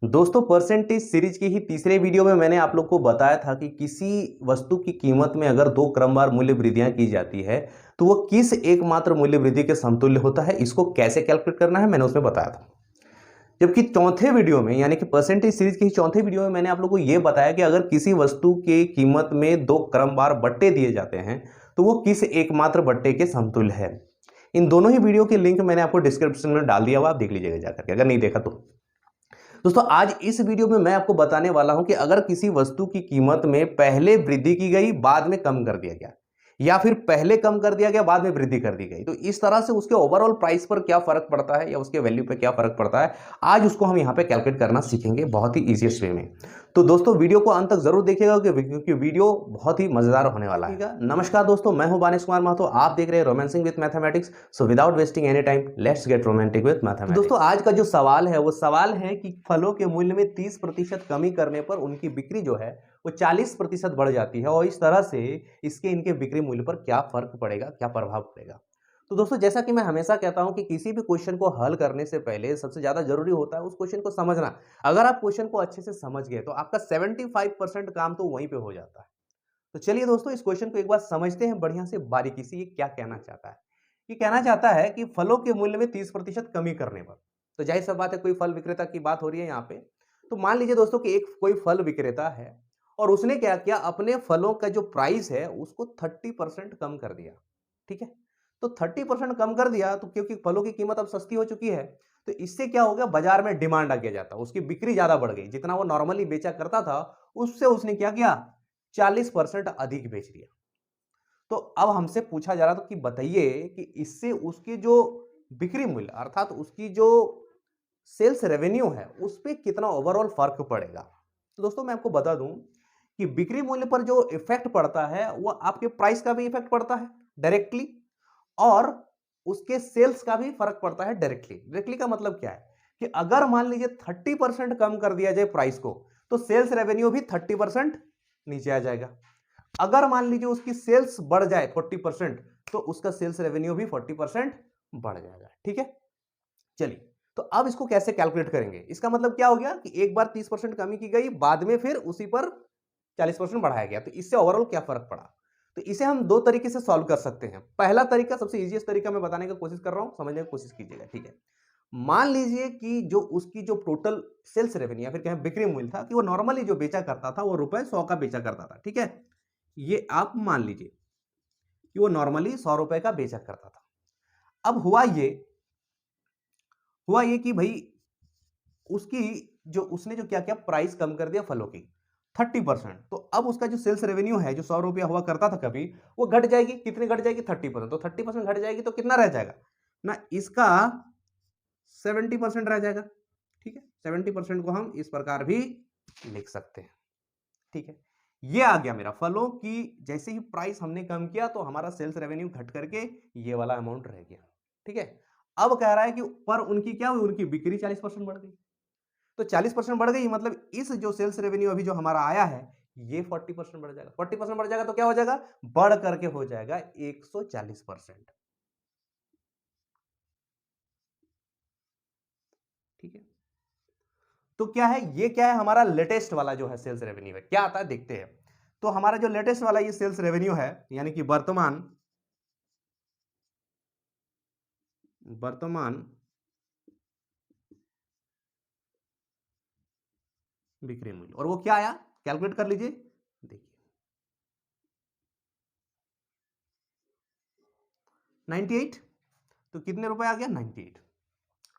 दोस्तों percentage series की ही तीसरे वीडियो में मैंने आप लोग को बताया था कि किसी वस्तु की कीमत में अगर दो क्रमवार मूल्य वृद्धियां की जाती है तो वो किस एकमात्र मूल्य वृद्धि के समतुल्य होता है, इसको कैसे कैलकुलेट करना है मैंने उसमें बताया था। जबकि चौथे वीडियो में यानी कि परसेंटेज सीरीज के ही चौथे वीडियो में मैंने आप लोग को यह बताया कि अगर किसी वस्तु के कीमत में दो क्रमवार बट्टे दिए जाते हैं तो वो किस एकमात्र बट्टे के समतुल्य है। इन दोनों ही वीडियो के लिंक मैंने आपको डिस्क्रिप्शन में डाल दिया हुआ, आप देख लीजिएगा जाकर के अगर नहीं देखा तो। दोस्तों आज इस वीडियो में मैं आपको बताने वाला हूं कि अगर किसी वस्तु की कीमत में पहले वृद्धि की गई बाद में कम कर दिया गया या फिर पहले कम कर दिया गया बाद में वृद्धि कर दी गई तो इस तरह से उसके ओवरऑल प्राइस पर क्या फर्क पड़ता है या उसके वैल्यू पे क्या फर्क पड़ता है, आज उसको हम यहां पे कैलकुलेट करना सीखेंगे बहुत ही इजीएस्ट वे में। तो दोस्तों वीडियो को अंत तक जरूर देखिएगा क्योंकि वीडियो बहुत ही मजेदार होने वाला है। नमस्कार दोस्तों, मैं हूं बानेश कुमार महतो, आप देख रहे हैं romancing with mathematics. So without wasting any time let's get romantic with mathematics. दोस्तों आज का जो सवाल है वो सवाल है कि फलों के मूल्य में 30% कमी करने पर उनकी बिक्री जो है वो 40% बढ़ जाती है और इस तरह से इसके इनके बिक्री मूल्य पर क्या फर्क पड़ेगा, क्या प्रभाव पड़ेगा। तो दोस्तों जैसा कि मैं हमेशा कहता हूं कि किसी भी क्वेश्चन को हल करने से पहले सबसे ज्यादा जरूरी होता है उस क्वेश्चन को समझना। अगर आप क्वेश्चन को अच्छे से समझ गए तो आपका 75% काम तो वहीं पे हो जाता है। तो चलिए दोस्तों इस क्वेश्चन को एक बार समझते हैं बढ़िया से बारीकी से। ये क्या कहना चाहता है? ये कहना चाहता है कि फलों के मूल्य में 30% कमी करने पर, तो जाहिर सी बात है कोई फल विक्रेता की बात हो रही है यहाँ पे। तो मान लीजिए दोस्तों कि एक कोई फल विक्रेता है और उसने क्या किया, अपने फलों का जो प्राइस है उसको 30% कम कर दिया। ठीक है, तो 30% कम कर दिया तो क्योंकि फलों की कीमत अब सस्ती हो चुकी है तो इससे क्या हो गया, बाजार में डिमांड आ गया जाता, उसकी बिक्री ज्यादा बढ़ गई। जितना वो नॉर्मली बेचा करता था उससे उसने क्या किया, 40% अधिक बेच दिया। तो अब हमसे पूछा जा रहा था कि बताइए कि इससे उसकी जो बिक्री मूल्य अर्थात उसकी जो सेल्स रेवेन्यू है उस पे कितना ओवरऑल फर्क पड़ेगा। तो दोस्तों मैं आपको बता दूं कि बिक्री मूल्य पर जो इफेक्ट पड़ता है वो आपके प्राइस का भी इफेक्ट पड़ता है डायरेक्टली, और उसके सेल्स का भी फर्क पड़ता है डायरेक्टली। डायरेक्टली का मतलब क्या है कि अगर मान लीजिए 30% कम कर दिया जाए प्राइस को तो सेल्स रेवेन्यू भी 30% नीचे आ जाएगा। अगर मान लीजिए उसकी सेल्स बढ़ जाए 40% तो उसका सेल्स रेवेन्यू भी 40% बढ़ जाएगा। ठीक है, चलिए तो अब इसको कैसे कैलकुलेट करेंगे। इसका मतलब क्या हो गया कि एक बार 30% कमी की गई, बाद में फिर उसी पर 40% बढ़ाया गया, तो इससे ओवरऑल क्या फर्क पड़ा। तो इसे हम दो तरीके से सॉल्व कर सकते हैं। पहला तरीका, सबसे इजीएस्ट तरीका मैं बताने की कोशिश कर रहा हूं, समझने की कोशिश कीजिएगा। ठीक है, मान लीजिए कि जो उसकी जो टोटल सेल्स रेवेन्यू या फिर कहें बिक्री मूल्य था कि वो नॉर्मली जो बेचा करता था वो ₹100 का बेचा करता था। ठीक है, ये आप मान लीजिए कि वो नॉर्मली ₹100 का बेचा करता था। अब हुआ ये कि भाई उसकी जो उसने जो क्या किया, प्राइस कम कर दिया फलों की 30%। तो अब उसका जो सेल्स रेवेन्यू है जो ₹100 हुआ करता था कभी, वो घट जाएगी। कितनी घट जाएगी, 30%। तो 30% घट जाएगी तो कितना रह जाएगा ना, इसका 70% रह जाएगा। ठीक है, 70% को हम इस प्रकार भी लिख सकते हैं। ठीक है, ये आ गया मेरा फलों की। जैसे ही प्राइस हमने कम किया तो हमारा सेल्स रेवेन्यू घट करके ये वाला अमाउंट रह गया। ठीक है, अब कह रहा है कि पर उनकी क्या हुई, उनकी बिक्री 40% बढ़ गई। तो 40% बढ़ गई मतलब इस जो सेल्स रेवेन्यू अभी जो हमारा आया है ये 40% बढ़ जाएगा। 40% बढ़ जाएगा तो क्या हो जाएगा, बढ़ करके हो जाएगा 140%। ठीक है, तो क्या है, ये क्या है, हमारा लेटेस्ट वाला जो है सेल्स रेवेन्यू है, क्या आता है देखते हैं। तो हमारा जो लेटेस्ट वाला ये सेल्स रेवेन्यू है यानी कि वर्तमान वर्तमान बिक्री मूल्य, और वो क्या आया कैलकुलेट कर लीजिए। देखिए 98, तो कितने रुपए आ गया 98।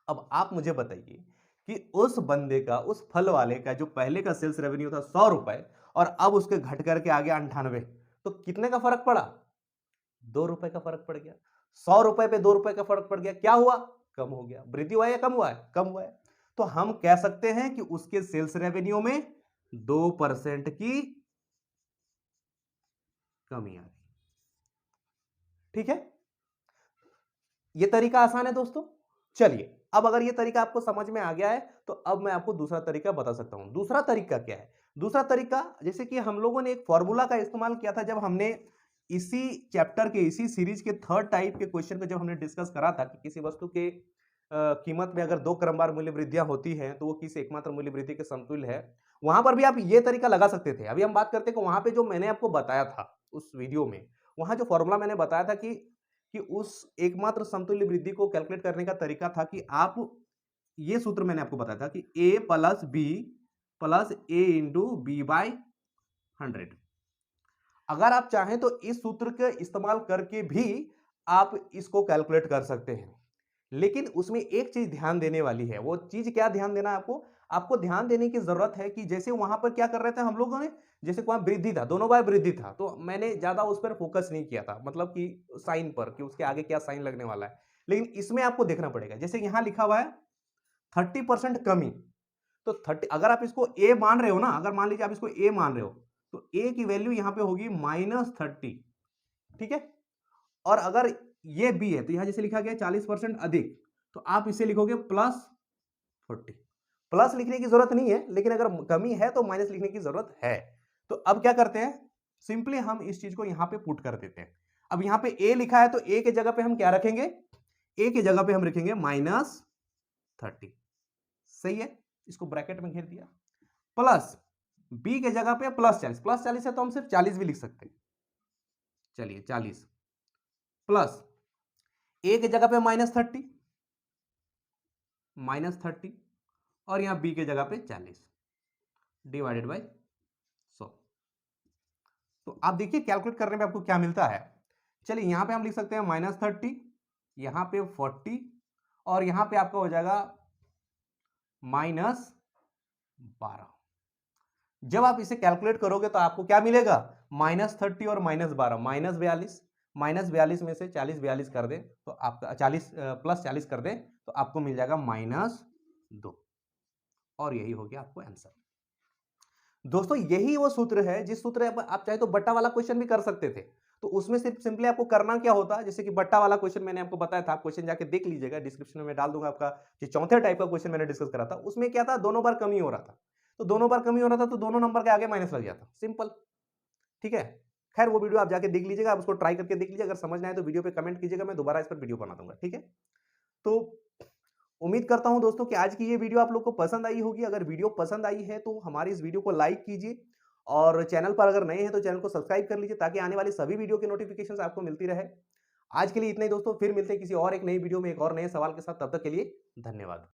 अब आप मुझे बताइए कि उस बंदे का, उस फल वाले का जो पहले का सेल्स रेवेन्यू था ₹100 और अब उसके घट करके आ गया 98, तो कितने का फर्क पड़ा, ₹2 का फर्क पड़ गया। ₹100 पे ₹2 का फर्क पड़ गया, क्या हुआ, कम हो गया। वृद्धि हुआ है या कम हुआ है, कम हुआ है। तो हम कह सकते हैं कि उसके सेल्स रेवेन्यू में 2% की कमी आ गई। ठीक है, ये तरीका आसान है दोस्तों। चलिए अब अगर ये तरीका आपको समझ में आ गया है तो अब मैं आपको दूसरा तरीका बता सकता हूं। दूसरा तरीका क्या है, दूसरा तरीका जैसे कि हम लोगों ने एक फॉर्मूला का इस्तेमाल किया था जब हमने इसी चैप्टर के, इसी सीरीज के थर्ड टाइप के क्वेश्चन को जब हमने डिस्कस करा था कि किसी वस्तु के कीमत में अगर दो क्रमवार मूल्य वृद्धियां होती हैं तो वो किस एकमात्र मूल्य वृद्धि के समतुल्य है, वहां पर भी आप ये तरीका लगा सकते थे। अभी हम बात करते हैं कि वहां पे जो मैंने आपको बताया था उस वीडियो में, वहां जो फॉर्मूला मैंने बताया था कि उस एकमात्र समतुल्य वृद्धि को कैलकुलेट करने का तरीका था कि आप, ये सूत्र मैंने आपको बताया था कि a plus a into b by 100। अगर आप चाहें तो इस सूत्र का इस्तेमाल करके भी आप इसको कैलकुलेट कर सकते हैं, लेकिन उसमें एक चीज ध्यान देने वाली है। वो चीज क्या ध्यान देना है आपको? आपको ध्यान देने की जरूरत है कि जैसे वहां पर क्या कर रहे थे हम लोगों ने, जैसे वहां वृद्धि था, दोनों बार वृद्धि था, तो मैंने ज्यादा उस पर फोकस नहीं किया था, मतलब कि साइन पर, कि उसके आगे क्या साइन लगने वाला है। लेकिन इसमें आपको देखना पड़ेगा, जैसे यहां लिखा हुआ है 30% कमी, तो 30, अगर आप इसको ए मान रहे हो ना, अगर मान लीजिए आप इसको ए मान रहे हो, तो ए की वैल्यू यहां पे होगी -30, ठीक है। और अगर ये बी है तो यहां जैसे लिखा गया 40% अधिक, तो आप इसे लिखोगे +40। प्लस लिखने की जरूरत नहीं है, लेकिन अगर कमी है तो माइनस लिखने की जरूरत है। तो अब क्या करते हैं, सिंपली हम इस चीज को यहां पे पुट कर देते हैं। अब यहां पे ए लिखा है तो ए के जगह पे हम क्या रखेंगे, ए के जगह पे हम रखेंगे -30, सही है, इसको ब्रैकेट में घेर दिया। प्लस बी के जगह पे +40 है तो हम सिर्फ 40 भी लिख सकते हैं, चलिए 40, प्लस ए के जगह पे -30 और यहां बी के जगह पे 40 डिवाइडेड बाय 100। तो आप देखिए कैलकुलेट करने में आपको क्या मिलता है। चलिए यहां पे हम लिख सकते हैं -30, यहां पे 40 और यहां पे आपका हो जाएगा -12। जब आप इसे कैलकुलेट करोगे तो आपको क्या मिलेगा, -30 और -12, -42 में से 40 कर दे तो आपका 40 प्लस 40 कर दे तो आपको मिल जाएगा -2, और यही हो गया आपको आंसर। दोस्तों यही वो सूत्र है जिस सूत्र आप चाहे तो बट्टा वाला क्वेश्चन भी कर सकते थे। तो उसमें सिर्फ सिंपली आपको करना क्या होता, जैसे कि बट्टा वाला क्वेश्चन मैंने आपको बताया था, आप क्वेश्चन जाके देख लीजिएगा, डिस्क्रिप्शन में डाल दूंगा आपका, जो चौथे टाइप का क्वेश्चन मैंने डिस्कस करा था, उसमें क्या था, दोनों बार कमी हो रहा था, तो दोनों बार कमी हो रहा था तो दोनों नंबर के आगे माइनस लग जाता, सिंपल, ठीक है। खैर वो वीडियो आप जाके देख लीजिएगा, आप उसको ट्राई करके देख लीजिए, अगर समझ ना आए तो वीडियो पे कमेंट कीजिएगा, मैं दोबारा इस पर वीडियो बना दूंगा, ठीक है। तो उम्मीद करता हूं दोस्तों कि आज की ये वीडियो आप लोग को पसंद आई होगी। अगर वीडियो पसंद आई है तो हमारी इस वीडियो को लाइक कीजिए, और चैनल पर अगर नए हैं तो चैनल को सब्सक्राइब कर लीजिए, ताकि आने वाली सभी वीडियो की नोटिफिकेशन आपको मिलती रहे। आज के लिए इतना ही दोस्तों, फिर मिलते हैं किसी और एक नई वीडियो में एक और नए सवाल के साथ, तब तक के लिए धन्यवाद।